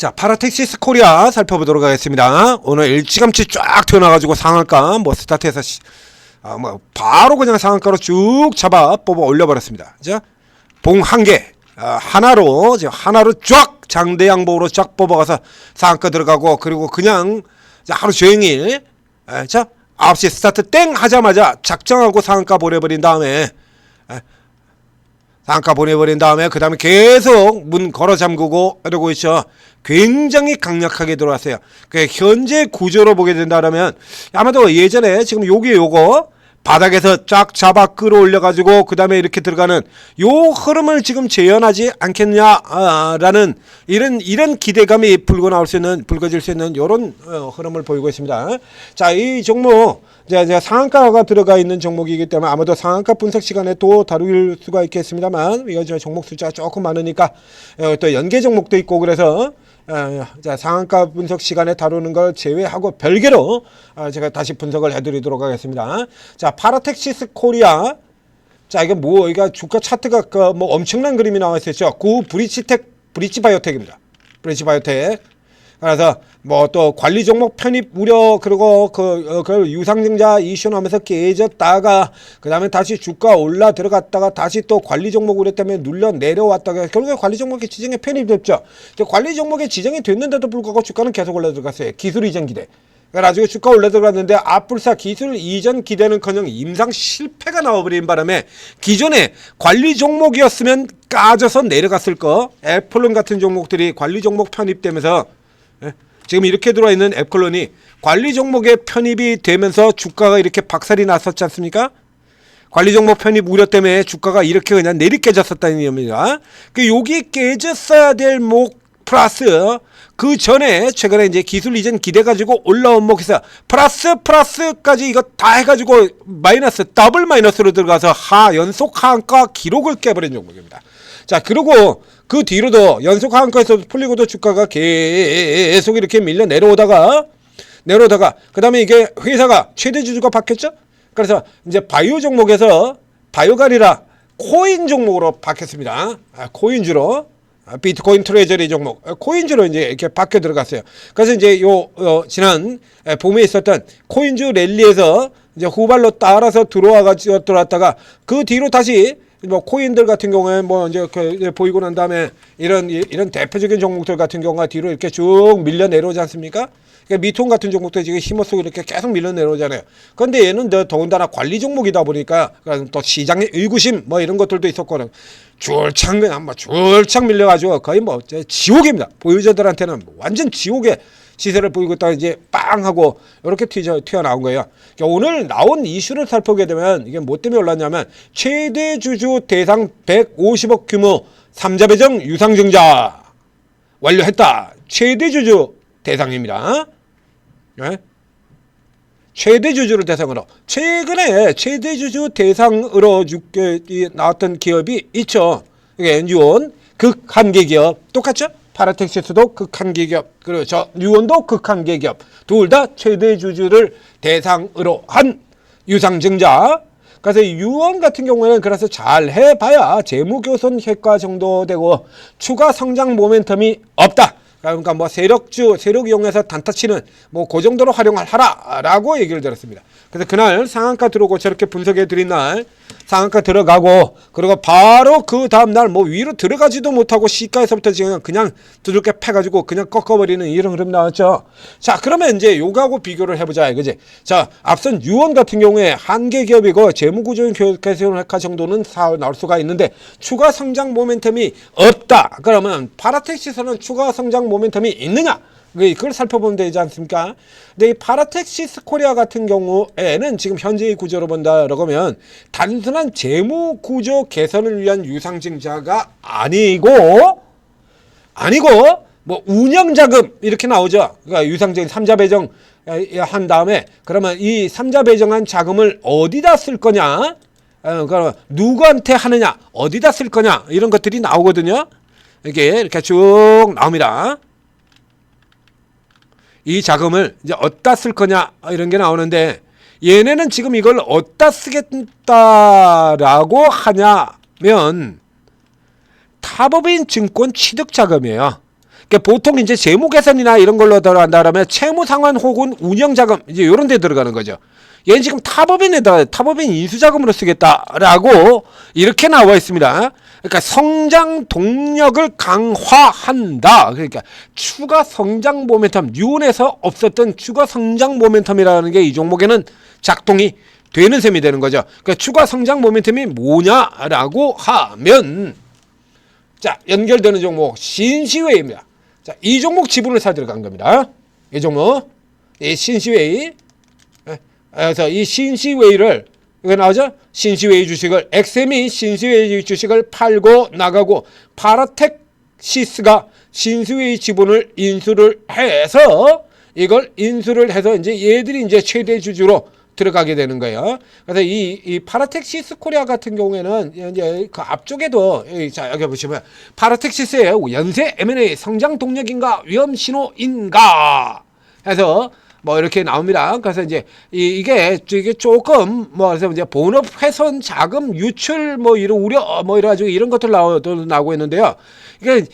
자, 파라텍시스 코리아 살펴보도록 하겠습니다. 오늘 일찌감치 쫙 튀어나와가지고 상한가 뭐 스타트해서 뭐 바로 그냥 상한가로 쭉 잡아 뽑아 올려버렸습니다. 자, 봉 한 개 하나로 쫙 장대 양봉으로 쫙 뽑아가서 상한가 들어가고, 그리고 그냥 하루 종일 자 9시 스타트 땡 하자마자 작정하고 상한가 보내버린 다음에 그 다음에 계속 문 걸어 잠그고 이러고 있죠. 굉장히 강력하게 들어왔어요. 현재 구조로 보게 된다면 아마도 예전에 지금 요거 바닥에서 쫙 잡아 끌어올려가지고 그 다음에 이렇게 들어가는 요 흐름을 지금 재현하지 않겠냐라는 이런 기대감이 불거질 수 있는 요런 흐름을 보이고 있습니다. 자, 이 종목 제가 상한가가 들어가 있는 종목이기 때문에 아마도 상한가 분석 시간에 또 다룰 수가 있겠습니다만, 이거 종목 숫자가 조금 많으니까 또 연계 종목도 있고 그래서 자, 상한가 분석 시간에 다루는 걸 제외하고 별개로 제가 다시 분석을 해드리도록 하겠습니다. 자, 파라텍시스 코리아. 자, 이게 이거 주가 차트가 뭐 엄청난 그림이 나와 있었죠. 브릿지바이오텍입니다. 브릿지바이오텍. 그래서 뭐 또 관리 종목 편입 우려, 그리고 그 유상증자 이슈 나면서 깨졌다가 그 다음에 다시 주가 올라 들어갔다가 다시 또 관리 종목 우려 때문에 눌려 내려왔다가 결국에 관리 종목의 지정에 편입됐죠. 관리 종목에 지정이 됐는데도 불구하고 주가는 계속 올라 들어갔어요. 기술 이전 기대. 그래가지고 주가 올라 들어갔는데 앞불사 기술 이전 기대는커녕 임상 실패가 나와버린 바람에 기존에 관리 종목이었으면 까져서 내려갔을 거, 애플론 같은 종목들이 관리 종목 편입되면서 지금 이렇게 들어와 있는 애플론이 관리 종목에 편입이 되면서 주가가 이렇게 박살이 났었지 않습니까? 관리 종목 편입 우려 때문에 주가가 이렇게 그냥 내리깨졌었다는 의미입니다. 여기 깨졌어야 될 목 플러스 그 전에 최근에 이제 기술 이전 기대 가지고 올라온 목에서 플러스까지 이거 다 해가지고 더블 마이너스로 들어가서 연속 하한가 기록을 깨버린 종목입니다. 자, 그리고 그 뒤로도 연속 하한가에서 풀리고도 주가가 계속 이렇게 밀려 내려오다가 그 다음에 이게 회사가 최대 주주가 바뀌었죠. 그래서 이제 바이오 종목에서 바이오가리라 코인 종목으로 바뀌었습니다. 코인주로 비트코인 트레저리 종목 코인주로 이제 이렇게 바뀌어 들어갔어요. 그래서 이제 지난 봄에 있었던 코인주 랠리에서 이제 후발로 따라서 들어왔다가 그 뒤로 다시 뭐 코인들 같은 경우에 뭐 이제 보이고 난 다음에 이런 대표적인 종목들 같은 경우가 뒤로 이렇게 쭉 밀려 내려오지 않습니까? 그러니까 미통 같은 종목도 지금 힘을 쓰고 이렇게 계속 밀려 내려오잖아요. 그런데 얘는 더군다나 관리 종목이다 보니까 또 시장의 의구심 뭐 이런 것들도 있었고 줄창 밀려가지고 거의 뭐 지옥입니다. 보유자들한테는 완전 지옥의 시세를 보이고 있다가 이제 빵 하고 이렇게 튀어나온 거예요. 그러니까 오늘 나온 이슈를 살펴보게 되면 이게 뭐 때문에 올랐냐면 최대 주주 대상 150억 규모 3자 배정 유상증자 완료했다. 최대 주주 대상입니다. 네? 최대 주주를 대상으로 최근에 최대 주주 대상으로 나왔던 기업이 있죠. 이게 뉴온 극한계 기업 똑같죠? 파라텍시스도 극한계 기업, 그리고 뉴온도 극한계 기업, 둘 다 최대 주주를 대상으로 한 유상증자. 그래서 뉴온 같은 경우에는 그래서 잘 해봐야 재무교선 효과 정도 되고 추가 성장 모멘텀이 없다. 그러니까 뭐 세력 이용해서 단타 치는 뭐 그 정도로 활용을 하라라고 얘기를 들었습니다. 그래서 그날 상한가 들어오고 저렇게 분석해 드린 날 상한가 들어가고, 그리고 바로 그 다음날 뭐 위로 들어가지도 못하고 시가에서부터 지금 그냥 두들겨 패가지고 그냥 꺾어버리는 이런 흐름 나왔죠. 자, 그러면 이제 요거하고 비교를 해보자, 그지? 자, 앞선 유원 같은 경우에 한계 기업이고 재무구조인 개선 효과 정도는 나올 수가 있는데 추가 성장 모멘텀이 없다. 그러면 파라텍시스는 추가 성장 모멘텀이 있느냐? 그걸 살펴보면 되지 않습니까? 근데 이 파라텍시스 코리아 같은 경우에는 지금 현재의 구조로 본다라고 하면 단순한 재무 구조 개선을 위한 유상증자가 아니고 뭐 운영 자금 이렇게 나오죠. 그러니까 유상증 3자 배정 한 다음에 그러면 이 3자 배정한 자금을 어디다 쓸 거냐? 그러면 누구한테 하느냐? 어디다 쓸 거냐? 이런 것들이 나오거든요. 이렇게 쭉 나옵니다. 이 자금을 이제 어디다 쓸 거냐 이런 게 나오는데 얘네는 지금 이걸 어디다 쓰겠다라고 하냐면 타법인 증권 취득 자금이에요. 그러니까 보통 이제 재무 개선이나 이런 걸로 들어간다면 채무 상환 혹은 운영 자금 이제 이런 데 들어가는 거죠. 얘는 지금 타법인에다 타법인 인수 자금으로 쓰겠다라고 이렇게 나와 있습니다. 그러니까 성장 동력을 강화한다. 그러니까 추가 성장 모멘텀, 유언에서 없었던 추가 성장 모멘텀이라는 게 이 종목에는 작동이 되는 셈이 되는 거죠. 그러니까 추가 성장 모멘텀이 뭐냐라고 하면 자, 연결되는 종목 신시웨이입니다. 자, 이 종목 지분을 사들어 간 겁니다. 이 종목, 이 신시웨이. 그래서 이 신시웨이를 이거 나오죠? 신시웨이 주식을 엑셈이 신시웨이 주식을 팔고 나가고 파라텍시스가 신시웨이 지분을 인수를 해서 이걸 인수를 해서 이제 얘들이 이제 최대 주주로 들어가게 되는 거예요. 그래서 이 파라텍시스 코리아 같은 경우에는 이제 그 앞쪽에도 자 여기 보시면 파라텍시스의 연쇄 M&A 성장 동력인가 위험 신호인가 해서 뭐 이렇게 나옵니다. 그래서 이제 이게 조금 뭐 그래서 이제 본업 훼손 자금 유출 뭐 이런 우려 뭐 이래가지고 이런 것들 나오고 있는데요. 이게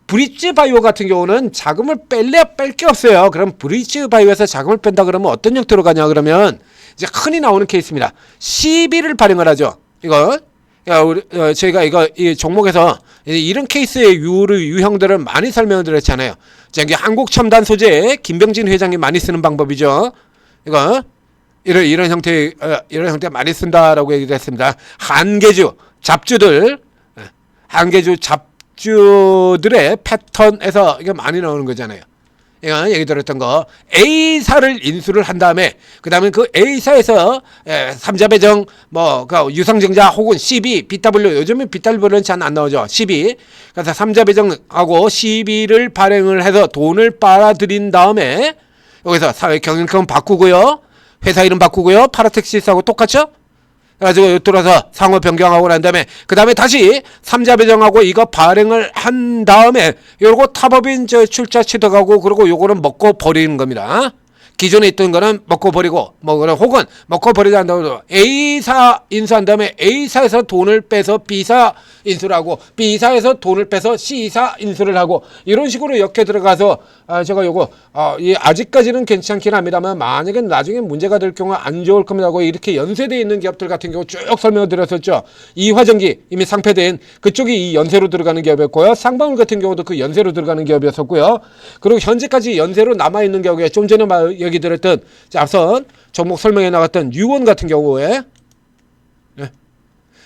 브릿지 바이오 같은 경우는 자금을 뺄 게 없어요. 그럼 브릿지 바이오에서 자금을 뺀다 그러면 어떤 형태로 가냐 그러면 이제 흔히 나오는 케이스입니다. CB를 발행을 하죠. 이거 저희가 이 종목에서 이런 케이스의 유형들을 많이 설명을 드렸잖아요. 저기 한국첨단 소재 김병진 회장이 많이 쓰는 방법이죠. 이거 이런 형태 많이 쓴다라고 얘기를 했습니다. 한계주 잡주들의 패턴에서 이게 많이 나오는 거잖아요. 이거 얘기 들었던 거 A사를 인수를 한 다음에 그 다음에 그 A사에서 3자 배정 뭐 그 유상증자 혹은 CB, BW 요즘은 BW는 잘 안 나오죠. CB 그래서 3자 배정하고 CB를 발행을 해서 돈을 빨아들인 다음에 여기서 사회 경영권 바꾸고요. 회사 이름 바꾸고요. 파라텍시스하고 똑같죠? 그래가지고 들어서 상호 변경하고 난 다음에 그 다음에 다시 3자 배정하고 이거 발행을 한 다음에 요거 타법인 출자 취득하고 그리고 요거는 먹고 버리는 겁니다. 기존에 있던 거는 먹고 버리고 뭐 혹은 먹고 버리지 않는다고 A사 인수한 다음에 A사에서 돈을 빼서 B사 인수를 하고 B사에서 돈을 빼서 C사 인수를 하고 이런 식으로 이렇게 들어가서 제가 요거 아직까지는 괜찮긴 합니다만 만약에 나중에 문제가 될 경우 안 좋을 겁니다 하고 이렇게 연쇄되어 있는 기업들 같은 경우 쭉 설명을 드렸었죠. 이화전기 이미 상폐된 그쪽이 이 연쇄로 들어가는 기업이었고요. 쌍방울 같은 경우도 그 연쇄로 들어가는 기업이었었고요. 그리고 현재까지 연쇄로 남아있는 경우에 좀 전에 얘기 드렸던 앞선 종목 설명에 나갔던 유원 같은 경우에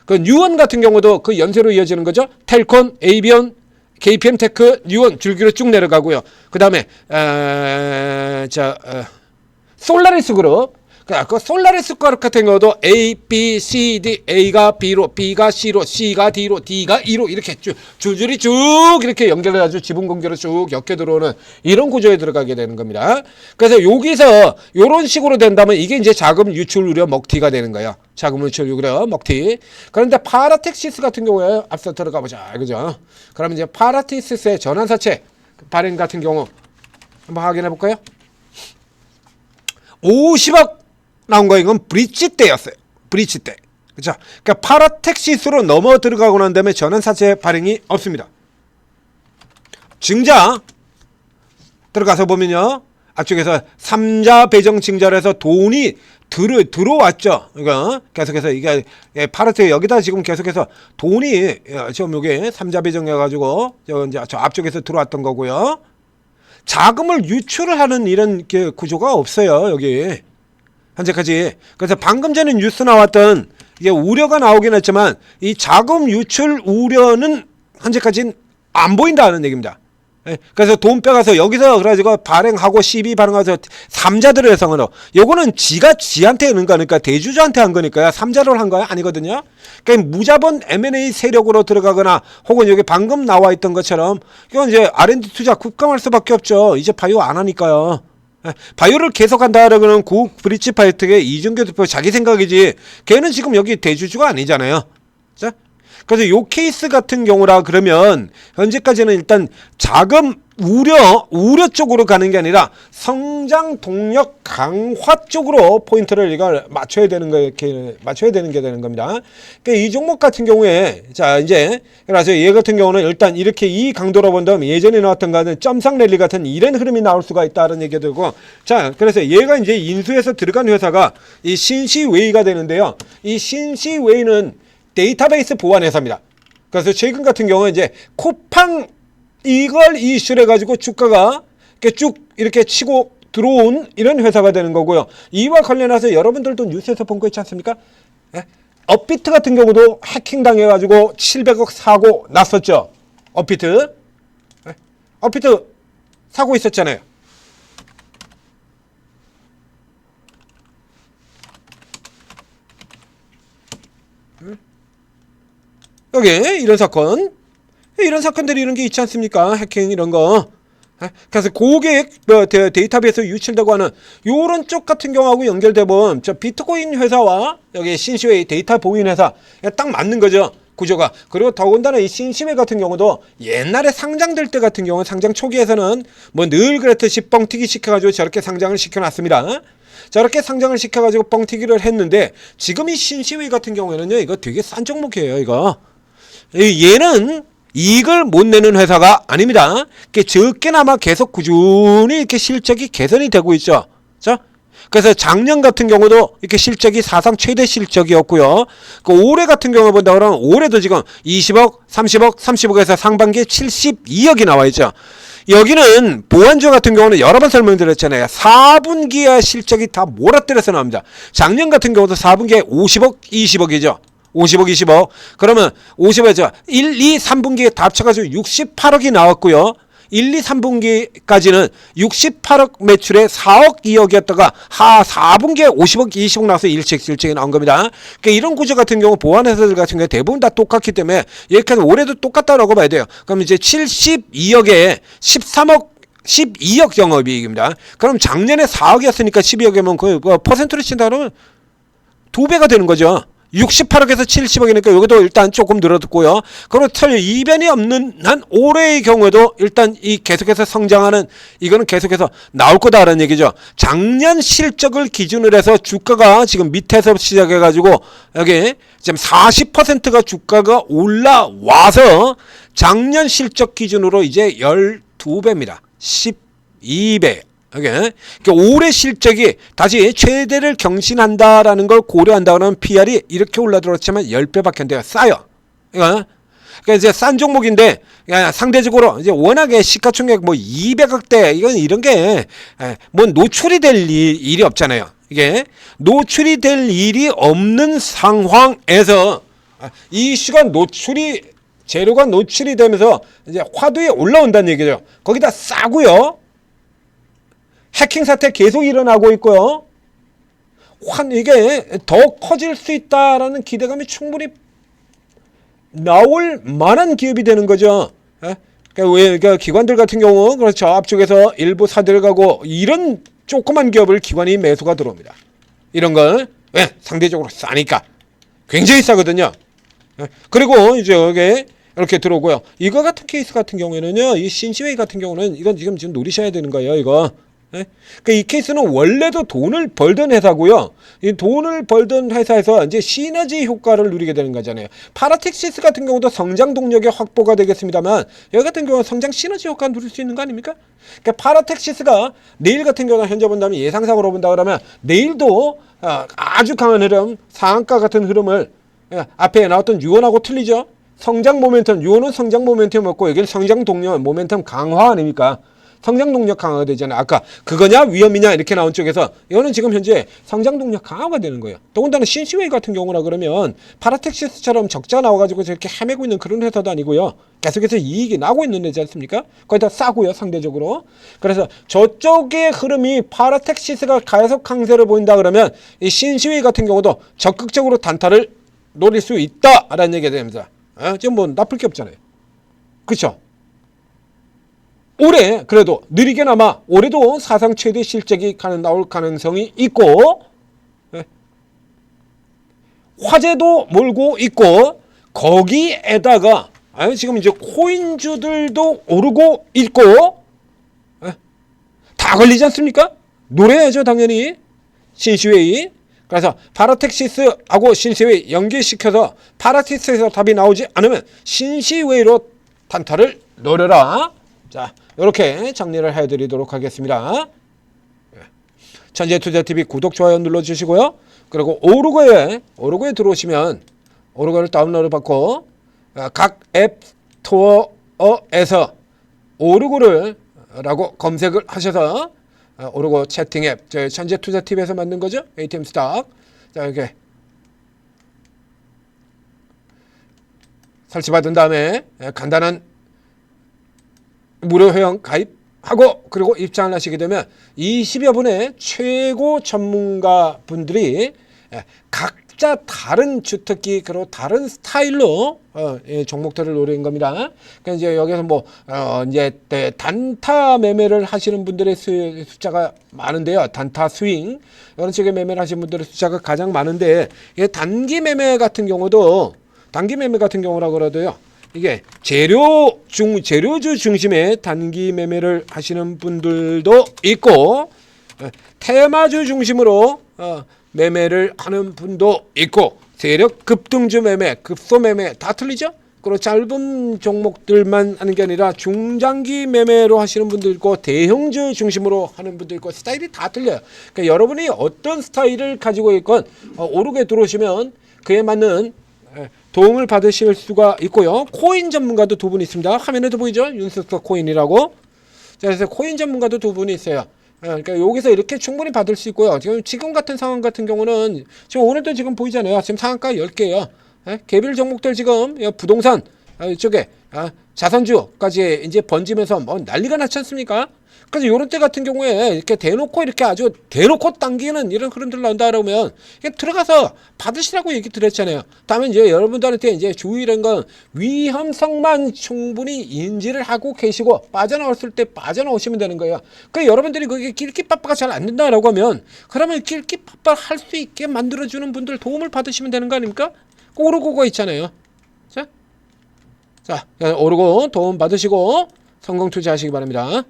그 유원 같은 경우도 그 연쇄로 이어지는 거죠. 텔콘, 에이비온, KPM테크, 유원 줄기로 쭉 내려가고요. 그 다음에 솔라리스 그룹 그 솔라리스 그룹 같은 경우도 A, B, C, D, A가 B로, B가 C로, C가 D로, D가 E로 이렇게 줄줄이 쭉 이렇게 연결해가지고 지분 공개로 쭉 엮여 들어오는 이런 구조에 들어가게 되는 겁니다. 그래서 여기서 이런 식으로 된다면 이게 이제 자금 유출 우려 먹튀가 되는 거예요. 자금 유출 우려 먹튀. 그런데 파라텍시스 같은 경우에 앞서 들어가 보자, 그죠? 그러면 이제 파라텍시스의 전환사채 발행 같은 경우 한번 확인해 볼까요? 50억 나온 거 이건 브릿지 때였어요. 브릿지 때. 그렇죠? 그러니까 파라텍시스로 넘어 들어가고 난 다음에 전환사채 발행이 없습니다. 증자 들어가서 보면요. 앞쪽에서 3자 배정 증자를 해서 돈이 들어왔죠. 그러니까 계속해서 이게 파라텍 여기다 지금 계속해서 돈이 지금 요게 3자 배정해 가지고 저 앞쪽에서 들어왔던 거고요. 자금을 유출을 하는 이런 구조가 없어요. 여기. 현재까지. 그래서 방금 전에 뉴스 나왔던 이게 우려가 나오긴 했지만 이 자금 유출 우려는 현재까지는 안 보인다는 얘기입니다. 그래서 돈 빼가서 여기서 그래가지고 발행하고 CB 발행해서 3자들을 해서 요거는 지가 지한테 하는 거니까 대주주한테 한 거니까요. 3자를 한 거야 아니거든요. 그러니까 무자본 M&A 세력으로 들어가거나 혹은 여기 방금 나와 있던 것처럼 이건 이제 R&D 투자 급감할 수밖에 없죠. 이제 바이오 안 하니까요. 바이오를 계속한다 그러면 구 브릿지 바이오텍의 이준규 대표 자기 생각이지 걔는 지금 여기 대주주가 아니잖아요. 자? 그래서 요 케이스 같은 경우라 그러면 현재까지는 일단 자금 우려 쪽으로 가는 게 아니라 성장 동력 강화 쪽으로 포인트를 이걸 맞춰야 되는 게 되는 겁니다. 그러니까 이 종목 같은 경우에 자 이제 그래서 얘 같은 경우는 일단 이렇게 이 강도로 본다면 예전에 나왔던 거는 점상 랠리 같은 이런 흐름이 나올 수가 있다는 얘기가 되고 자 그래서 얘가 이제 인수해서 들어간 회사가 이 신시웨이가 되는데요. 이 신시웨이는 데이터베이스 보안 회사입니다. 그래서 최근 같은 경우는 이제 쿠팡 이걸 이슈를 해가지고 주가가 이렇게 쭉 이렇게 치고 들어온 이런 회사가 되는 거고요. 이와 관련해서 여러분들도 뉴스에서 본 거 있지 않습니까? 예? 업비트 같은 경우도 해킹 당해가지고 700억 사고 났었죠. 업비트. 예? 업비트 사고 있었잖아요. 여기 이런 사건. 이런 사건들이 이런 게 있지 않습니까? 해킹 이런 거. 그래서 고객 데이터베이스 유출되고 하는 요런 쪽 같은 경우하고 연결되면 저 비트코인 회사와 여기 신시웨이 데이터 보인 회사 딱 맞는 거죠. 구조가. 그리고 더군다나 이 신시웨이 같은 경우도 옛날에 상장될 때 같은 경우 상장 초기에서는 뭐 늘 그랬듯이 뻥튀기 시켜가지고 저렇게 상장을 시켜놨습니다. 저렇게 상장을 시켜가지고 뻥튀기를 했는데 지금 이 신시웨이 같은 경우에는요 이거 되게 싼 종목이에요. 이거 얘는 이익을 못 내는 회사가 아닙니다. 적게나마 계속 꾸준히 이렇게 실적이 개선이 되고 있죠. 자, 그래서 작년 같은 경우도 이렇게 실적이 사상 최대 실적이었고요. 올해 같은 경우 본다 그러면 올해도 지금 20억, 30억, 30억에서 상반기에 72억이 나와 있죠. 여기는 보안주 같은 경우는 여러 번 설명드렸잖아요. 4분기에 실적이 다 몰아때려서 나옵니다. 작년 같은 경우도 4분기에 50억, 20억이죠. 50억, 20억. 그러면 50에서 1, 2, 3분기에 다 합쳐가지고 68억이 나왔고요. 1, 2, 3분기까지는 68억 매출에 4억, 2억이었다가 4분기에 50억, 20억 나와서 일찍이 나온 겁니다. 그러니까 이런 구조 같은 경우 보안회사들 같은 경우 대부분 다 똑같기 때문에 여기까지 올해도 똑같다라고 봐야 돼요. 그럼 이제 72억에 13억 12억 영업이익입니다. 그럼 작년에 4억이었으니까 12억이면 그 퍼센트로 친다 그러면 2배가 되는 거죠. 68억에서 70억이니까 여기도 일단 조금 늘어졌고요. 그리고 털 이변이 없는 한 올해의 경우에도 일단 이 계속해서 성장하는 이거는 계속해서 나올 거다라는 얘기죠. 작년 실적을 기준으로 해서 주가가 지금 밑에서 시작해가지고 여기 지금 40%가 주가가 올라와서 작년 실적 기준으로 이제 12배입니다. 12배. 그러니까 올해 실적이 다시 최대를 경신한다라는 걸 고려한다 그러면 PR이 이렇게 올라들었지만 10배밖에 안 돼요. 싸요. 그러니까 이제 싼 종목인데 상대적으로 이제 워낙에 시가총액 뭐 200억대 이런 게 뭐 노출이 될 일이 없잖아요. 이게 노출이 될 일이 없는 상황에서 이 이슈가 재료가 노출이 되면서 이제 화두에 올라온다는 얘기죠. 거기다 싸고요. 해킹 사태 계속 일어나고 있고요. 이게 더 커질 수 있다라는 기대감이 충분히 나올 만한 기업이 되는 거죠. 그러니까 기관들 같은 경우 그렇죠. 앞쪽에서 일부 사들어가고 이런 조그만 기업을 기관이 매수가 들어옵니다. 이런 걸 왜? 상대적으로 싸니까 굉장히 싸거든요. 그리고 이제 여기 이렇게 들어오고요. 이거 같은 케이스 같은 경우에는요. 이 신시웨이 같은 경우는 이건 지금 노리셔야 되는 거예요. 이거. 그러니까 이 케이스는 원래도 돈을 벌던 회사고요. 이 돈을 벌던 회사에서 이제 시너지 효과를 누리게 되는 거잖아요. 파라텍시스 같은 경우도 성장 동력이 확보가 되겠습니다만 여기 같은 경우는 성장 시너지 효과 누릴 수 있는 거 아닙니까? 그러니까 파라텍시스가 내일 같은 경우는 현재 본다면 예상상으로 본다 그러면 내일도 아주 강한 흐름, 상한가 같은 흐름을 앞에 나왔던 유언하고 틀리죠. 성장 모멘텀, 유언은 성장 모멘텀이었고 여기는 성장 동력, 모멘텀 강화 아닙니까? 성장 동력 강화가 되잖아요. 아까 그거냐 위험이냐 이렇게 나온 쪽에서 이거는 지금 현재 성장 동력 강화가 되는 거예요. 더군다나 신시웨이 같은 경우라 그러면 파라텍시스처럼 적자 나와가지고 저렇게 헤매고 있는 그런 회사도 아니고요. 계속해서 이익이 나고 있는 데지 않습니까? 거기다 싸고요 상대적으로. 그래서 저쪽의 흐름이 파라텍시스가 계속 강세를 보인다 그러면 이 신시웨이 같은 경우도 적극적으로 단타를 노릴 수 있다라는 얘기가 됩니다. 지금 뭐 나쁠 게 없잖아요. 그렇죠? 올해 그래도 느리게나마 올해도 사상 최대 실적이 나올 가능성이 있고 화제도 몰고 있고 거기에다가 지금 이제 코인주들도 오르고 있고 다 걸리지 않습니까? 노래야죠 당연히. 신시웨이. 그래서 파라텍시스하고 신시웨이 연계시켜서 파라텍시스에서 답이 나오지 않으면 신시웨이로 단타를 노려라. 자, 이렇게 정리를 해드리도록 하겠습니다. 천재투자TV 구독, 좋아요 눌러주시고요. 그리고 오르고에 들어오시면 오르고를 다운로드 받고 각 앱 스토어에서 오르고를 라고 검색을 하셔서 오르고 채팅 앱, 저희 천재투자TV에서 만든 거죠. ATM 스탁. 자, 이렇게 설치받은 다음에 간단한 무료 회원 가입하고 그리고 입장을 하시게 되면 20여 분의 최고 전문가 분들이 각자 다른 주특기 그리고 다른 스타일로 종목들을 노리는 겁니다. 그러니까 이제 여기서 뭐 이제 단타 매매를 하시는 분들의 숫자가 많은데요. 단타 스윙 이런 식의 매매를 하시는 분들의 숫자가 가장 많은데 단기 매매 같은 경우라고 그러도요. 이게 재료주 중심의 단기 매매를 하시는 분들도 있고 테마주 중심으로 매매를 하는 분도 있고 세력 급등주 매매, 급소 매매 다 틀리죠? 그리고 짧은 종목들만 하는 게 아니라 중장기 매매로 하시는 분도 있고 대형주 중심으로 하는 분도 있고 스타일이 다 틀려요. 그러니까 여러분이 어떤 스타일을 가지고 있건 오르게 들어오시면 그에 맞는 도움을 받으실 수가 있고요. 코인 전문가도 두 분 있습니다. 화면에도 보이죠? 윤석석 코인이라고. 자, 그래서 코인 전문가도 두 분이 있어요. 그러니까 여기서 이렇게 충분히 받을 수 있고요. 지금 같은 상황 같은 경우는 지금 오늘도 지금 보이잖아요. 지금 상한가 10개예요. 개별 종목들 지금 부동산 이쪽에 자산주까지 이제 번지면서 뭐 난리가 났지 않습니까? 그래서 이런 때 같은 경우에 이렇게 대놓고 이렇게 아주 대놓고 당기는 이런 흐름들 나온다 그러면 들어가서 받으시라고 얘기 드렸잖아요. 다음에 이제 여러분들한테 이제 주의라는 건 위험성만 충분히 인지를 하고 계시고 빠져나왔을 때 빠져나오시면 되는 거예요. 그러니까 여러분들이 그게 낄끼빠빠가 잘 안 된다라고 하면 그러면 낄끼빠빠 할 수 있게 만들어주는 분들 도움을 받으시면 되는 거 아닙니까? 오르고가 있잖아요. 자, 오르고 도움 받으시고 성공 투자하시기 바랍니다.